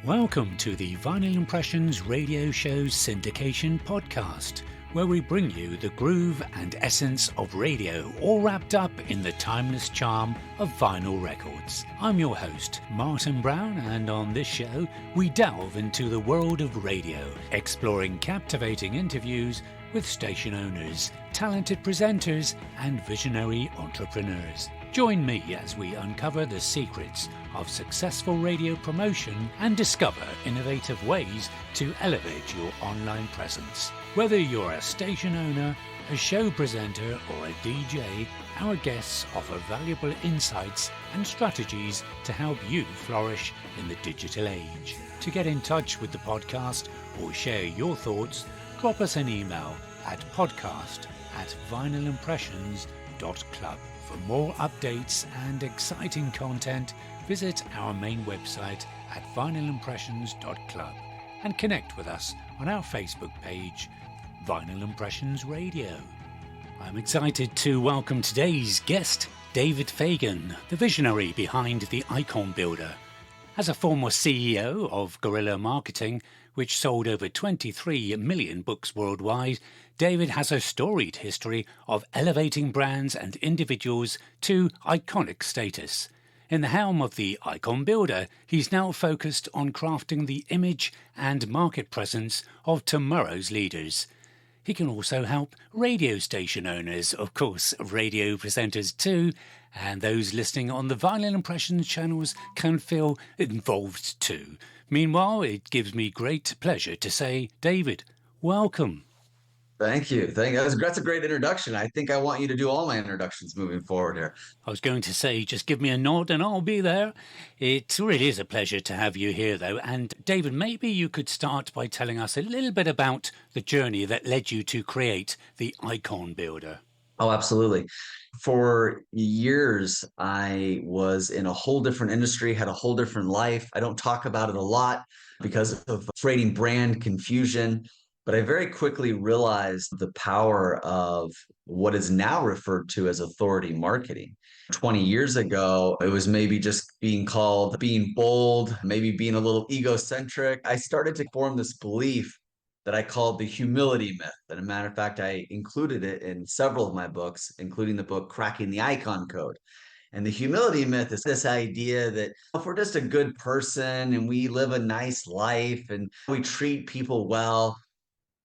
Welcome to the Vinyl Impressions radio show's syndication podcast, where we bring you the groove and essence of radio, all wrapped up in the timeless charm of vinyl records. I'm your host, Martyn Brown, and on this show, we delve into the world of radio, exploring captivating interviews with station owners, talented presenters, and visionary entrepreneurs. Join me as we uncover the secrets of successful radio promotion and discover innovative ways to elevate your online presence. Whether you're a station owner, a show presenter, or a DJ, our guests offer valuable insights and strategies to help you flourish in the digital age. To get in touch with the podcast or share your thoughts, drop us an email at podcast@vinylimpressions.club. For more updates and exciting content, visit our main website at vinylimpressions.club and connect with us on our Facebook page, Vinyl Impressions Radio. I'm excited to welcome today's guest, David Fagan, the visionary behind the Icon Builder. As a former CEO of Guerrilla Marketing, which sold over 23 million books worldwide, David has a storied history of elevating brands and individuals to iconic status. In the helm of the Icon Builder, he's now focused on crafting the image and market presence of tomorrow's leaders. He can also help radio station owners, of course, radio presenters too, and those listening on the Vinyl Impressions channels can feel involved too. Meanwhile, it gives me great pleasure to say, David, welcome. Thank you. That's a great introduction. I think I want you to do all my introductions moving forward here. I was going to say, just give me a nod and I'll be there. It really is a pleasure to have you here, though. And David, maybe you could start by telling us a little bit about the journey that led you to create the Icon Builder. Oh, absolutely. For years, I was in a whole different industry, had a whole different life. I don't talk about it a lot because of creating brand confusion. But I very quickly realized the power of what is now referred to as authority marketing. 20 years ago, it was maybe just being called being bold, maybe being a little egocentric. I started to form this belief that I called the humility myth. And as a matter of fact, I included it in several of my books, including the book Cracking the Icon Code. And the humility myth is this idea that if we're just a good person and we live a nice life and we treat people well,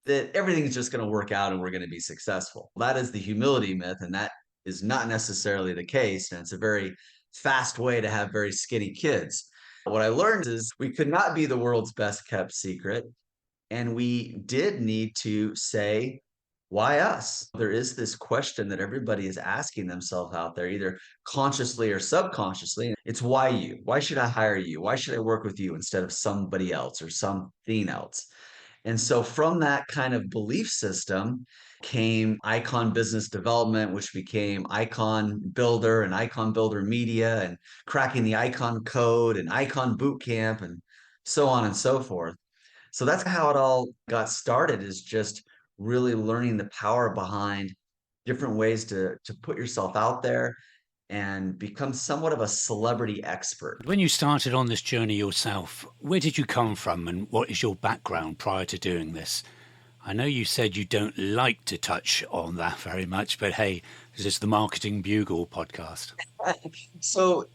that everything's just going to work out and we're going to be successful. That is the humility myth, and that is not necessarily the case. And it's a very fast way to have very skinny kids. What I learned is we could not be the world's best kept secret. And we did need to say, why us? There is this question that everybody is asking themselves out there, either consciously or subconsciously. It's why you? Why should I hire you? Why should I work with you instead of somebody else or something else? And so from that kind of belief system came Icon Business Development, which became Icon Builder and Icon Builder Media and Cracking the Icon Code and Icon Bootcamp and so on and so forth. So that's how it all got started, is just really learning the power behind different ways to put yourself out there and become somewhat of a celebrity expert. When you started on this journey yourself, where did you come from and what is your background prior to doing this? I know you said you don't like to touch on that very much, but hey, this is the Marketing Bugle podcast. So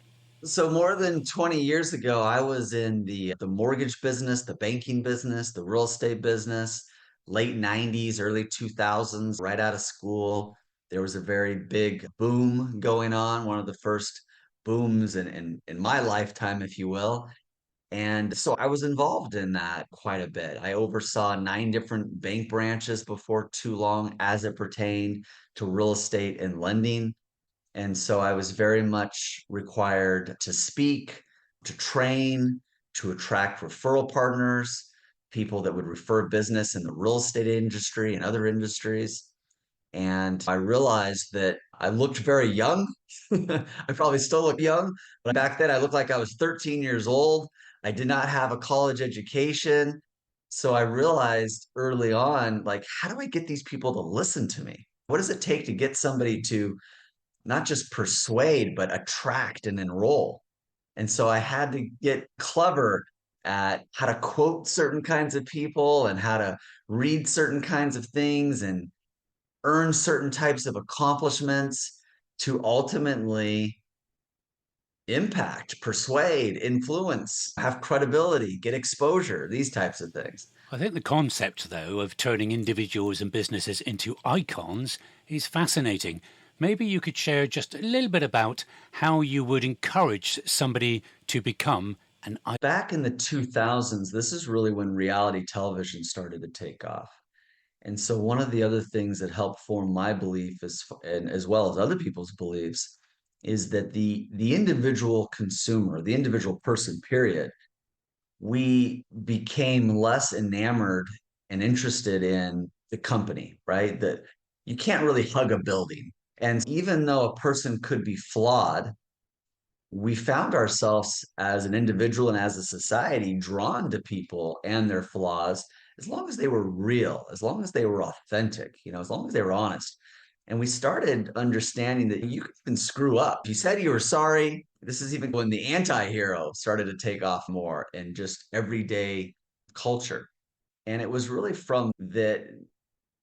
more than 20 years ago, I was in the mortgage business, the banking business, the real estate business, late 90s, early 2000s, right out of school. There was a very big boom going on, one of the first booms in my lifetime, if you will. And so I was involved in that quite a bit. I oversaw 9 different bank branches before too long as it pertained to real estate and lending. And so I was very much required to speak, to train, to attract referral partners, people that would refer business in the real estate industry and other industries. And I realized that I looked very young. I probably still look young, but back then I looked like I was 13 years old. I did not have a college education. So I realized early on, like, how do I get these people to listen to me? What does it take to get somebody to not just persuade, but attract and enroll? And so I had to get clever at how to quote certain kinds of people and how to read certain kinds of things and earn certain types of accomplishments to ultimately impact, persuade, influence, have credibility, get exposure, these types of things. I think the concept, though, of turning individuals and businesses into icons is fascinating. Maybe you could share just a little bit about how you would encourage somebody to become an icon. Back in the 2000s, this is really when reality television started to take off. And so one of the other things that helped form my belief and as well as other people's beliefs is that the individual consumer, the individual person, period, we became less enamored and interested in the company, right? That you can't really hug a building. And even though a person could be flawed, we found ourselves as an individual and as a society drawn to people and their flaws as long as they were real, as long as they were authentic, as long as they were honest. And we started understanding that you could even screw up. You said you were sorry. This is even when the anti-hero started to take off more in just everyday culture. And it was really from that.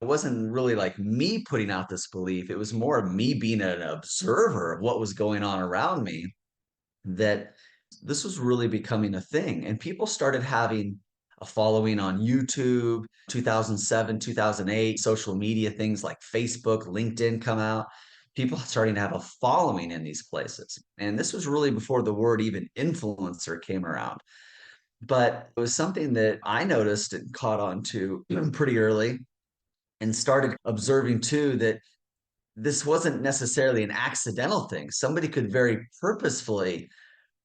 It wasn't really like me putting out this belief. It was more of me being an observer of what was going on around me, that this was really becoming a thing. And people started having a following on YouTube, 2007, 2008, social media things like Facebook, LinkedIn come out. People starting to have a following in these places. And this was really before the word even influencer came around. But it was something that I noticed and caught on to pretty early and started observing too, that this wasn't necessarily an accidental thing. Somebody could very purposefully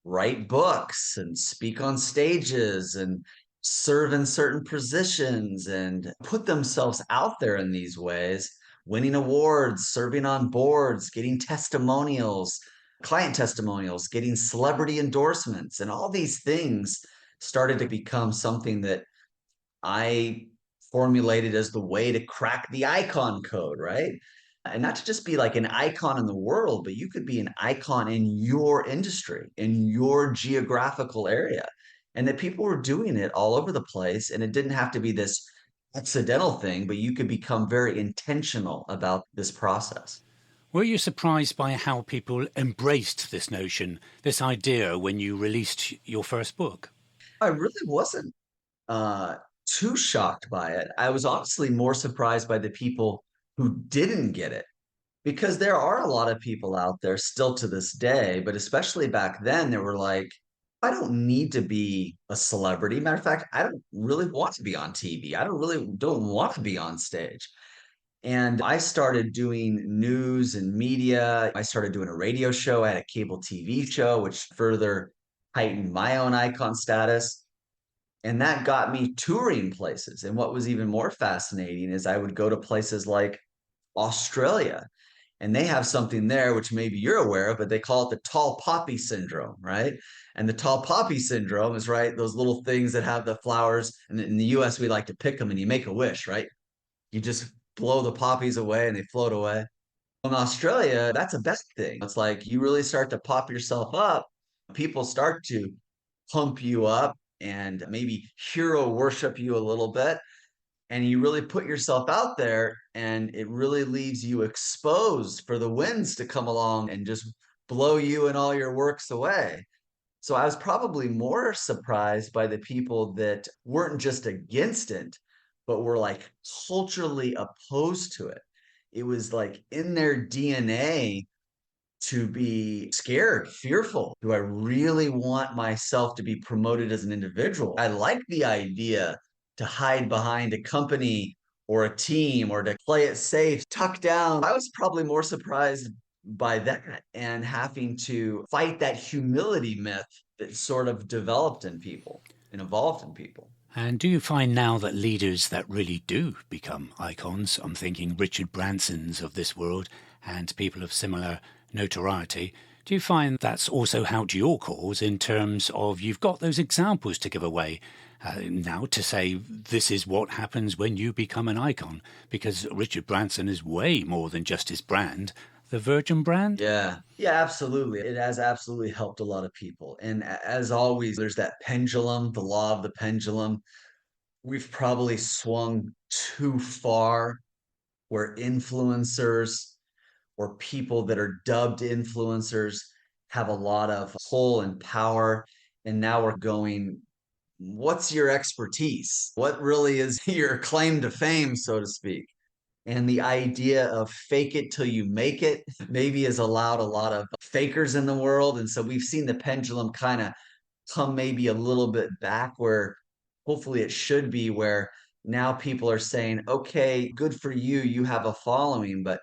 write books and speak on stages and serve in certain positions and put themselves out there in these ways, winning awards, serving on boards, getting testimonials, client testimonials, getting celebrity endorsements, and all these things started to become something that I formulated as the way to crack the icon code, right? And not to just be like an icon in the world, but you could be an icon in your industry, in your geographical area. And that people were doing it all over the place. And it didn't have to be this accidental thing, but you could become very intentional about this process. Were you surprised by how people embraced this notion, this idea, when you released your first book? I really wasn't uh, too shocked by it. I was honestly more surprised by the people who didn't get it, because there are a lot of people out there still to this day, but especially back then, they were like, I don't need to be a celebrity. Matter of fact, I don't really want to be on TV. I don't want to be on stage. And I started doing news and media. I started doing a radio show. I had a cable TV show, which further heightened my own icon status. And that got me touring places. And what was even more fascinating is I would go to places like Australia, and they have something there which maybe you're aware of, but they call it the tall poppy syndrome, right? And the tall poppy syndrome is, right, those little things that have the flowers. And in the US, we like to pick them and you make a wish, right? You just blow the poppies away and they float away. In Australia, that's a bad thing. It's like you really start to pop yourself up, people start to pump you up and maybe hero worship you a little bit, and you really put yourself out there, and it really leaves you exposed for the winds to come along and just blow you and all your works away. So I was probably more surprised by the people that weren't just against it, but were like culturally opposed to it. It was like in their DNA to be scared, fearful. Do I really want myself to be promoted as an individual? I like the idea to hide behind a company or a team or to play it safe, tuck down. I was probably more surprised by that and having to fight that humility myth that sort of developed in people and evolved in people. And do you find now that leaders that really do become icons, I'm thinking Richard Bransons of this world and people of similar notoriety, do you find that's also helped your cause in terms of you've got those examples to give away now to say this is what happens when you become an icon? Because Richard Branson is way more than just his brand. the Virgin brand? Yeah. Yeah, absolutely. It has absolutely helped a lot of people. And as always, there's that pendulum, the law of the pendulum. We've probably swung too far where influencers or people that are dubbed influencers have a lot of pull and power. And now we're going, what's your expertise? What really is your claim to fame, so to speak? And the idea of fake it till you make it maybe has allowed a lot of fakers in the world. And so we've seen the pendulum kind of come maybe a little bit back where hopefully it should be, where now people are saying, okay, good for you. You have a following, but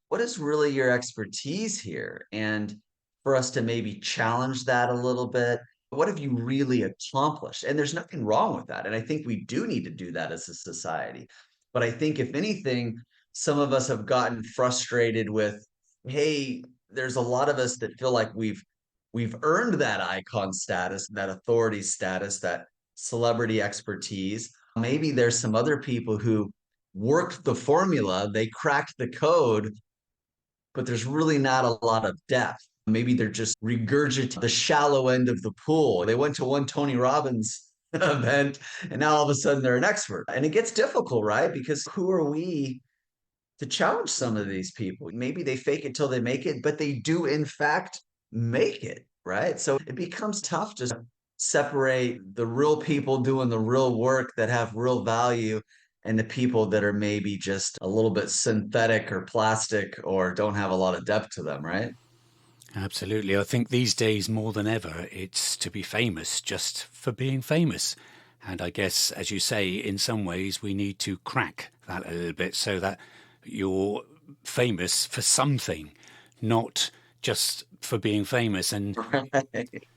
what is really your expertise here? And for us to maybe challenge that a little bit. What have you really accomplished? And there's nothing wrong with that. And I think we do need to do that as a society. But I think, if anything, some of us have gotten frustrated with, hey, there's a lot of us that feel like we've earned that icon status, that authority status, that celebrity expertise. Maybe there's some other people who worked the formula, they cracked the code, but there's really not a lot of depth. Maybe they're just regurgitating the shallow end of the pool. They went to one Tony Robbins event and now all of a sudden they're an expert. And it gets difficult, right? Because who are we to challenge some of these people? Maybe they fake it till they make it, but they do in fact make it, right? So it becomes tough to separate the real people doing the real work that have real value and the people that are maybe just a little bit synthetic or plastic or don't have a lot of depth to them, right? Absolutely. I think these days more than ever, it's to be famous just for being famous. And I guess, as you say, in some ways we need to crack that a little bit so that you're famous for something, not just for being famous. And Right.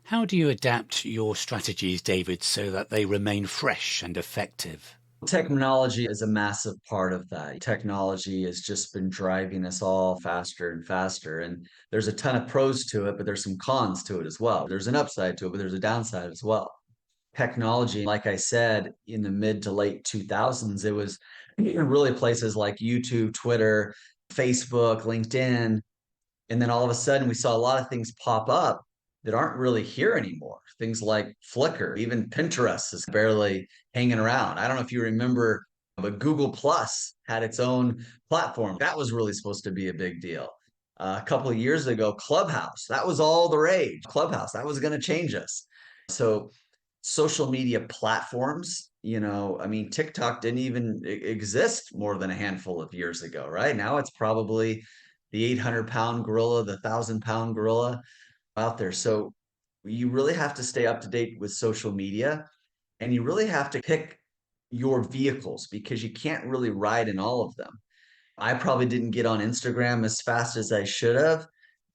how do you adapt your strategies, David, so that they remain fresh and effective? Technology is a massive part of that. Technology has just been driving us all faster and faster. And there's a ton of pros to it, but there's some cons to it as well. There's an upside to it, but there's a downside as well. Technology, like I said, in the mid to late 2000s, it was really places like YouTube, Twitter, Facebook, LinkedIn. And then all of a sudden, we saw a lot of things pop up that aren't really here anymore. Things like Flickr, even Pinterest is barely hanging around. I don't know if you remember, but Google Plus had its own platform. That was really supposed to be a big deal. A couple of years ago, Clubhouse, that was all the rage. Clubhouse, that was going to change us. So, social media platforms, I mean, TikTok didn't even exist more than a handful of years ago, right? Now it's probably the 800-pound gorilla, the 1,000-pound gorilla out there. So you really have to stay up to date with social media, and you really have to pick your vehicles because you can't really ride in all of them. I probably didn't get on Instagram as fast as I should have,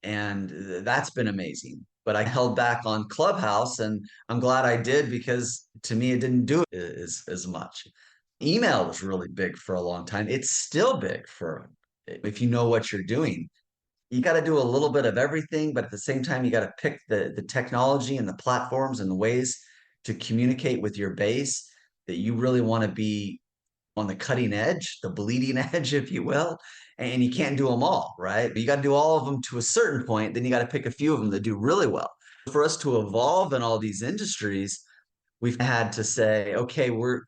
and that's been amazing. But I held back on Clubhouse, and I'm glad I did because to me, it didn't do it as much. Email was really big for a long time. It's still big for if you know what you're doing. You got to do a little bit of everything, but at the same time, you got to pick the technology and the platforms and the ways to communicate with your base that you really want to be on the cutting edge, the bleeding edge, if you will. And you can't do them all, right? But you got to do all of them to a certain point. Then you got to pick a few of them that do really well. For us to evolve in all these industries, we've had to say, okay, we're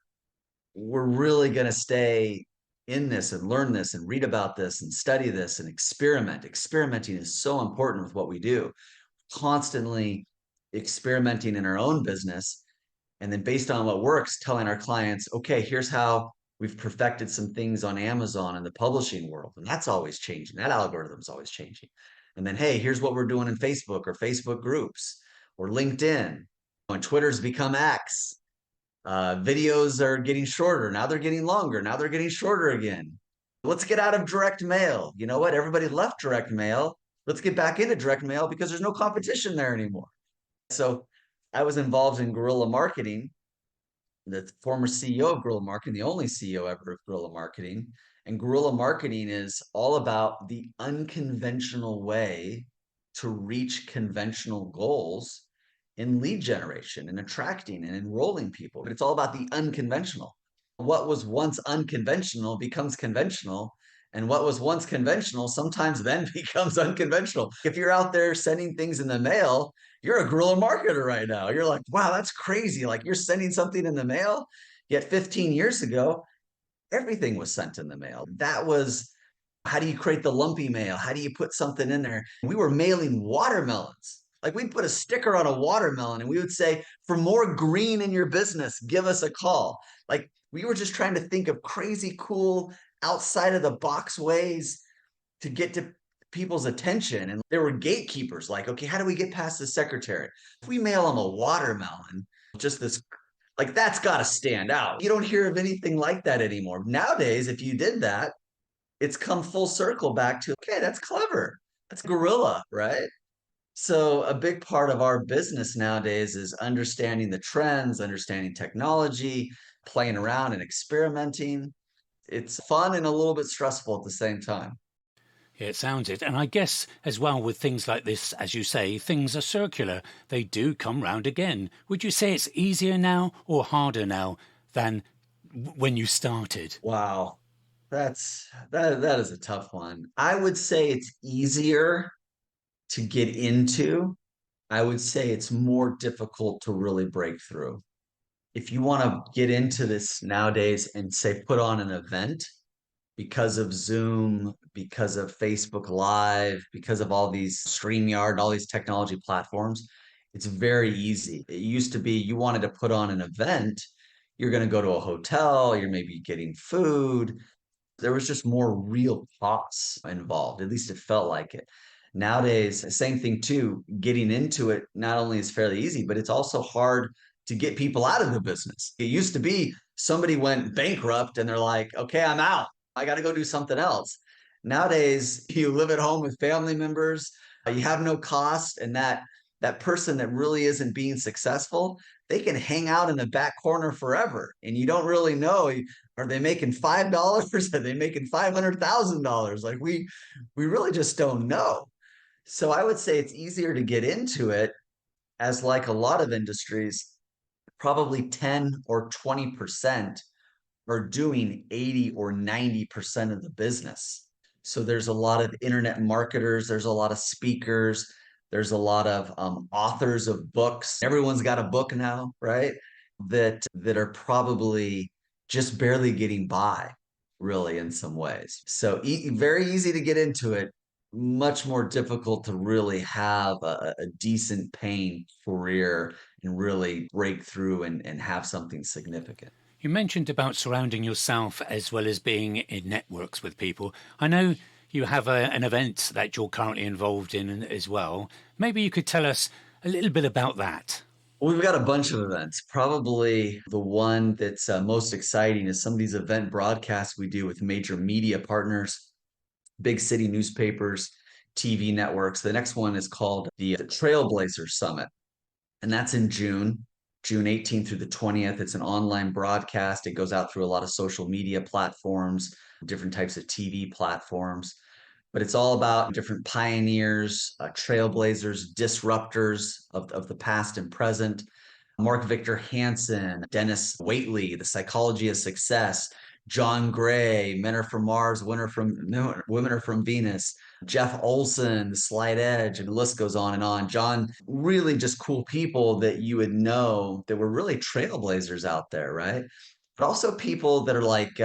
really going to stay in this and learn this and read about this and study this and experiment. Experimenting is so important with what we do. Constantly experimenting in our own business. And then based on what works, telling our clients, okay, here's how we've perfected some things on Amazon and the publishing world. And that's always changing. That algorithm's always changing. And then, hey, here's what we're doing in Facebook or Facebook groups or LinkedIn. When Twitter's become X, videos are getting shorter. Now they're getting longer. Now they're getting shorter again. Let's get out of direct mail. You know what? Everybody left direct mail. Let's get back into direct mail because there's no competition there anymore. So I was involved in guerrilla marketing, the former CEO of Guerrilla Marketing, the only CEO ever of Guerrilla Marketing. And guerrilla marketing is all about the unconventional way to reach conventional goals in lead generation and attracting and enrolling people. But it's all about the unconventional. What was once unconventional becomes conventional. And what was once conventional sometimes then becomes unconventional. If you're out there sending things in the mail, you're a guerrilla marketer right now. You're like, wow, that's crazy. Like you're sending something in the mail. Yet 15 years ago, everything was sent in the mail. That was how do you create the lumpy mail? How do you put something in there? We were mailing watermelons. Like we'd put a sticker on a watermelon and we would say, for more green in your business, give us a call. Like we were just trying to think of crazy, cool, outside of the box ways to get to people's attention. And there were gatekeepers like, okay, how do we get past the secretary? If we mail them a watermelon, just this, like that's got to stand out. You don't hear of anything like that anymore. Nowadays, if you did that, it's come full circle back to, okay, that's clever. That's guerrilla, right? So a big part of our business nowadays is understanding the trends, understanding technology, playing around and experimenting. It's fun and a little bit stressful at the same time. Yeah, it sounds it. And I guess as well with things like this, as you say, things are circular. They do come round again. Would you say it's easier now or harder now than when you started? Wow. That is a tough one. I would say it's easier to get into. I would say it's more difficult to really break through. If you want to get into this nowadays and say put on an event because of Zoom, because of Facebook Live, because of all these StreamYard, all these technology platforms, it's very easy. It used to be you wanted to put on an event, you're going to go to a hotel, you're maybe getting food. There was just more real costs involved. At least it felt like it. Nowadays, same thing too. Getting into it not only is fairly easy, but it's also hard to get people out of the business. It used to be somebody went bankrupt and they're like, okay, I'm out. I got to go do something else. Nowadays, you live at home with family members, you have no cost, and that person that really isn't being successful, they can hang out in the back corner forever, and you don't really know. Are they making $5? Are they making $500,000? Like we really just don't know. So I would say it's easier to get into it, as like a lot of industries, probably 10 or 20% are doing 80 or 90% of the business. So there's a lot of internet marketers, there's a lot of speakers, there's a lot of authors of books. Everyone's got a book now, right? That are probably just barely getting by, really, in some ways. So very easy to get into it, much more difficult to really have a decent paying career and really break through and have something significant. You mentioned about surrounding yourself as well as being in networks with people. I know you have an event that you're currently involved in as well. Maybe you could tell us a little bit about that. We've got a bunch of events. Probably the one that's most exciting is some of these event broadcasts we do with major media partners, big city newspapers, TV networks. The next one is called the Trailblazer Summit, and that's in June 18th through the 20th. It's an online broadcast. It goes out through a lot of social media platforms, different types of TV platforms. But it's all about different pioneers, trailblazers, disruptors of the past and present. Mark Victor Hansen, Dennis Waitley, The Psychology of Success, John Gray, Men Are From Mars, Women Are From Venus, Jeff Olson, The Slight Edge, and the list goes on and on. John, really just cool people that you would know that were really trailblazers out there, right? But also people that are like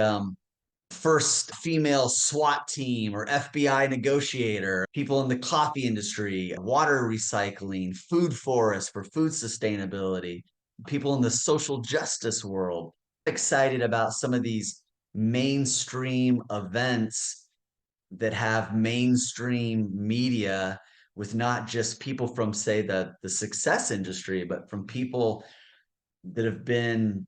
first female SWAT team or FBI negotiator, people in the coffee industry, water recycling, food forest for food sustainability, people in the social justice world. Excited about some of these mainstream events that have mainstream media with not just people from, say, the success industry, but from people that have been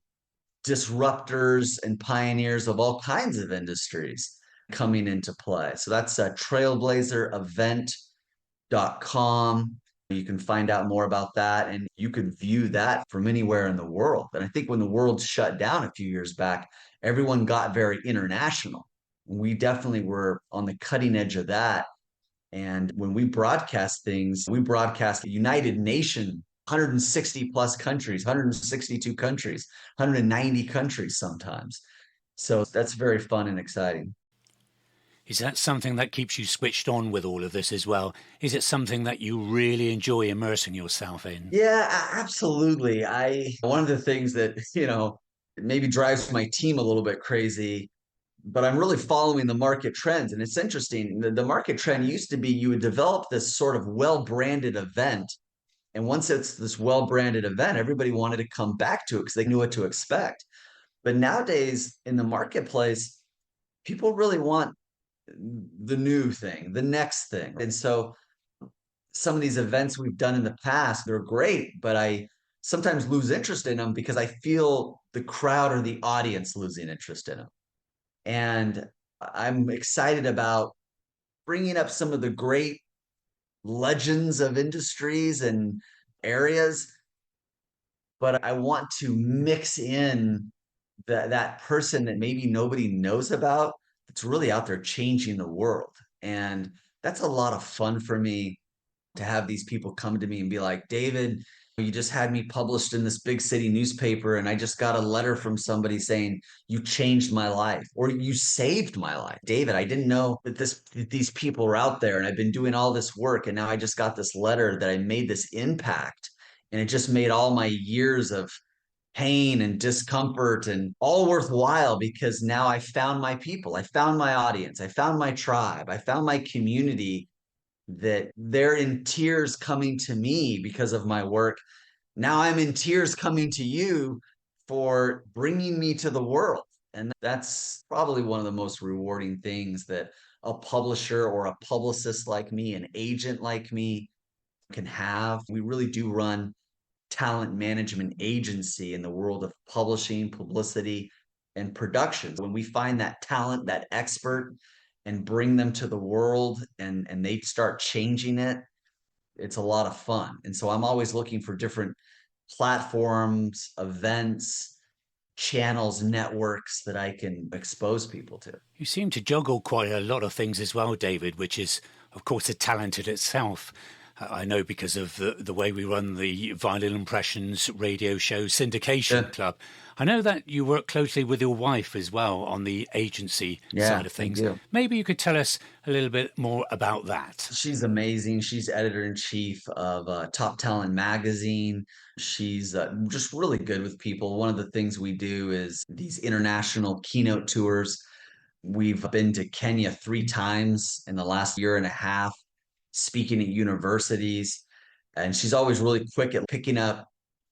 disruptors and pioneers of all kinds of industries coming into play. So that's trailblazerevent.com. You can find out more about that, and you could view that from anywhere in the world. And I think when the world shut down a few years back, everyone got very international. We definitely were on the cutting edge of that. And when we broadcast things, we broadcast United Nations, 160 plus countries, 162 countries, 190 countries sometimes. So that's very fun and exciting. Is that something that keeps you switched on with all of this as well? Is it something that you really enjoy immersing yourself in? Yeah, absolutely. One of the things that, maybe drives my team a little bit crazy, but I'm really following the market trends. And it's interesting. The market trend used to be you would develop this sort of well-branded event. And once it's this well-branded event, everybody wanted to come back to it because they knew what to expect. But nowadays in the marketplace, people really want the new thing, the next thing. And so some of these events we've done in the past, they're great, but I sometimes lose interest in them because I feel the crowd or the audience losing interest in them. And I'm excited about bringing up some of the great legends of industries and areas, but I want to mix in that person that maybe nobody knows about that's really out there changing the world. And that's a lot of fun for me to have these people come to me and be like, David, you just had me published in this big city newspaper, and I just got a letter from somebody saying you changed my life or you saved my life. David, I didn't know that these people are out there, and I've been doing all this work, and now I just got this letter that I made this impact, and it just made all my years of pain and discomfort and all worthwhile because now I found my people, I found my audience, I found my tribe, I found my community that they're in tears coming to me because of my work. Now I'm in tears coming to you for bringing me to the world. And that's probably one of the most rewarding things that a publisher or a publicist like me, an agent like me can have. We really do run talent management agency in the world of publishing, publicity, and productions. When we find that talent, that expert, and bring them to the world and they start changing it, it's a lot of fun. And so I'm always looking for different platforms, events, channels, networks that I can expose people to. You seem to juggle quite a lot of things as well, David, which is, of course, a talent in itself. I know because of the way we run the Vinyl Impressions radio show Yeah. syndication club. I know that you work closely with your wife as well on the agency Yeah, side of I things. do. Maybe you could tell us a little bit more about that. She's amazing. She's editor in chief of Top Talent magazine. She's just really good with people. One of the things we do is these international keynote tours. We've been to Kenya 3 times in the last year and a half, speaking at universities. And she's always really quick at picking up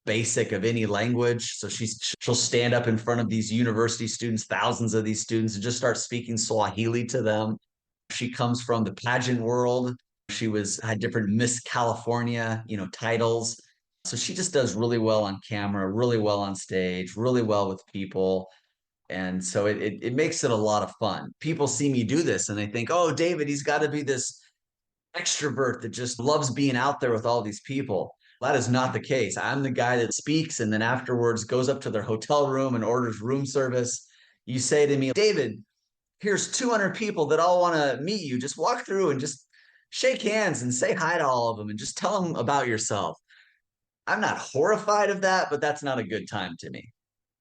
basic of any language. So she'll stand up in front of these university students, thousands of these students, and just start speaking Swahili to them. She comes from the pageant world. She had different Miss California, titles. So she just does really well on camera, really well on stage, really well with people. And so it makes it a lot of fun. People see me do this and they think, oh, David, he's got to be this extrovert that just loves being out there with all these people. That is not the case. I'm the guy that speaks and then afterwards goes up to their hotel room and orders room service. You say to me, David, here's 200 people that all want to meet you. Just walk through and just shake hands and say hi to all of them and just tell them about yourself. I'm not horrified of that, but that's not a good time to me.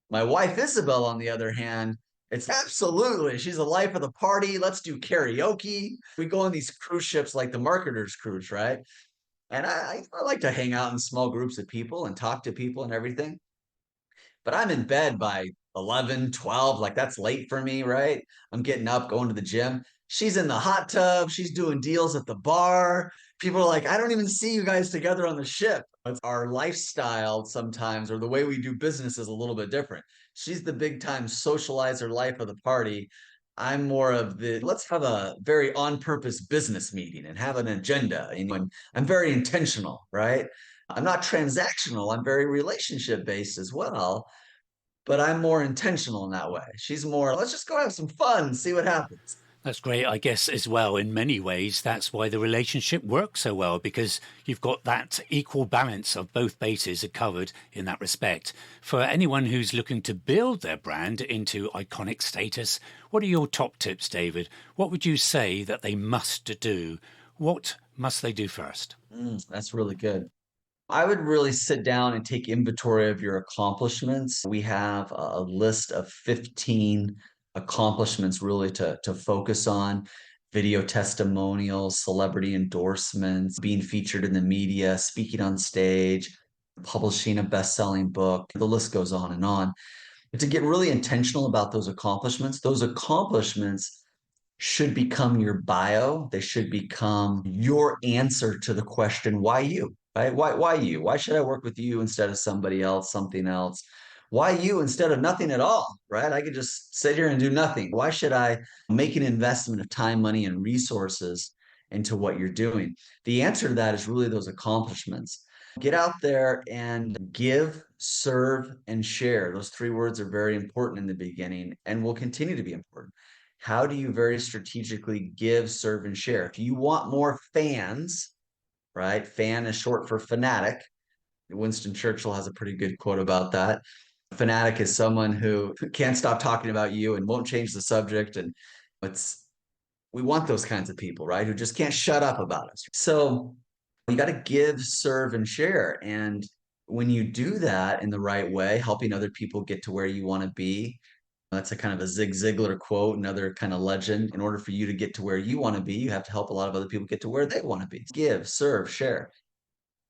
My wife, Isabel, on the other hand, it's absolutely, she's the life of the party. Let's do karaoke. We go on these cruise ships like the marketers cruise, right? And I like to hang out in small groups of people and talk to people and everything. But I'm in bed by 11, 12. Like that's late for me, right? I'm getting up, going to the gym. She's in the hot tub. She's doing deals at the bar. People are like, I don't even see you guys together on the ship. It's our lifestyle sometimes, or the way we do business is a little bit different. She's the big time socializer, life of the party. I'm more of the let's have a very on purpose business meeting and have an agenda. And I'm very intentional, right? I'm not transactional. I'm very relationship based as well, but I'm more intentional in that way. She's more, let's just go have some fun and see what happens. That's great. I guess as well, in many ways, that's why the relationship works so well, because you've got that equal balance of both bases are covered in that respect. For anyone who's looking to build their brand into iconic status, what are your top tips, David? What would you say that they must do? What must they do first? That's really good. I would really sit down and take inventory of your accomplishments. We have a list of 15 accomplishments really to focus on: video testimonials, celebrity endorsements, being featured in the media, speaking on stage, publishing a best-selling book. The list goes on and on. But to get really intentional about those accomplishments should become your bio. They should become your answer to the question, why you? Right? Why you? Why should I work with you instead of somebody else, something else? Why you instead of nothing at all? Right? I could just sit here and do nothing. Why should I make an investment of time, money, and resources into what you're doing? The answer to that is really those accomplishments. Get out there and give, serve, and share. Those three words are very important in the beginning and will continue to be important. How do you very strategically give, serve, and share? If you want more fans, right? Fan is short for fanatic. Winston Churchill has a pretty good quote about that. Fanatic is someone who can't stop talking about you and won't change the subject. And we want those kinds of people, right? Who just can't shut up about us. So you got to give, serve, and share. And when you do that in the right way, helping other people get to where you want to be, that's a kind of a Zig Ziglar quote, another kind of legend. In order for you to get to where you want to be, you have to help a lot of other people get to where they want to be. Give, serve, share.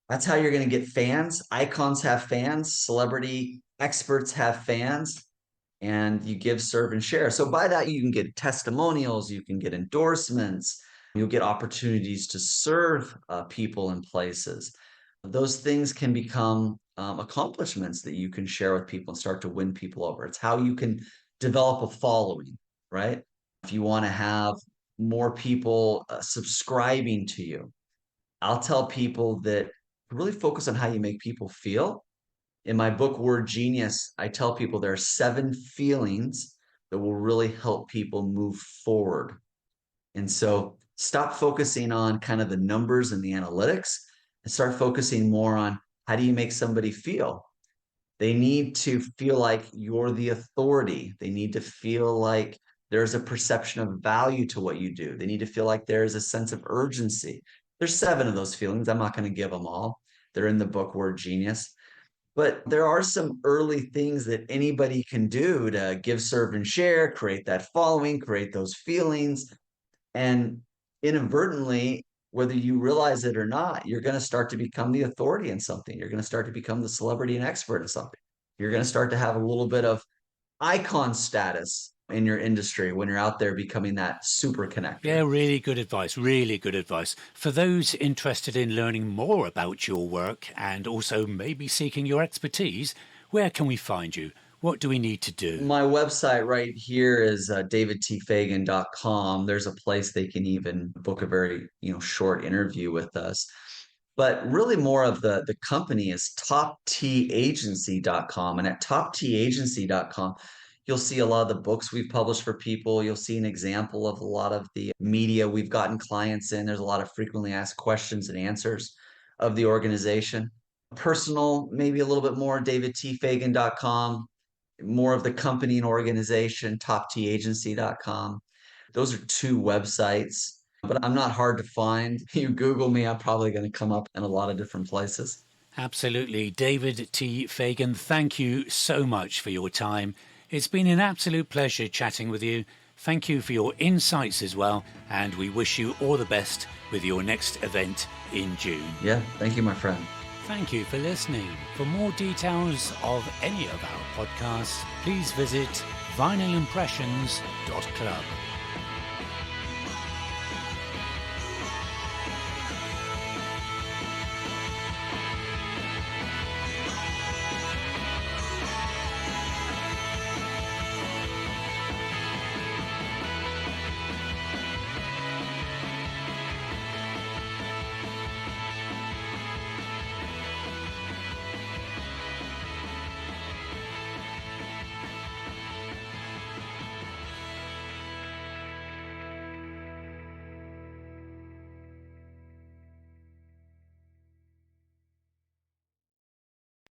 That's how you're going to get fans. Icons have fans, celebrity experts have fans, and you give, serve, and share. So by that, you can get testimonials, you can get endorsements, you'll get opportunities to serve people in places. Those things can become accomplishments that you can share with people and start to win people over. It's how you can develop a following, right? If you want to have more people subscribing to you, I'll tell people that really focus on how you make people feel. In my book, Word Genius, I tell people there are 7 feelings that will really help people move forward. And so stop focusing on kind of the numbers and the analytics and start focusing more on how do you make somebody feel? They need to feel like you're the authority. They need to feel like there's a perception of value to what you do. They need to feel like there's a sense of urgency. There's 7 of those feelings. I'm not going to give them all. They're in the book Word Genius. But there are some early things that anybody can do to give, serve, and share, create that following, create those feelings. And inadvertently, whether you realize it or not, you're going to start to become the authority in something. You're going to start to become the celebrity and expert in something. You're going to start to have a little bit of icon status in your industry when you're out there becoming that super connector. Yeah, really good advice. Really good advice. For those interested in learning more about your work and also maybe seeking your expertise, where can we find you? What do we need to do? My website right here is davidtfagan.com. There's a place they can even book a very short interview with us. But really more of the company is toptagency.com. And at toptagency.com, you'll see a lot of the books we've published for people. You'll see an example of a lot of the media we've gotten clients in. There's a lot of frequently asked questions and answers of the organization. Personal, maybe a little bit more, davidtfagan.com. More of the company and organization, toptagency.com. Those are 2 websites. But I'm not hard to find. You Google me, I'm probably going to come up in a lot of different places. Absolutely. David T. Fagan, thank you so much for your time. It's been an absolute pleasure chatting with you. Thank you for your insights as well. And we wish you all the best with your next event in June. Yeah, thank you, my friend. Thank you for listening. For more details of any of our podcasts, please visit vinylimpressions.club.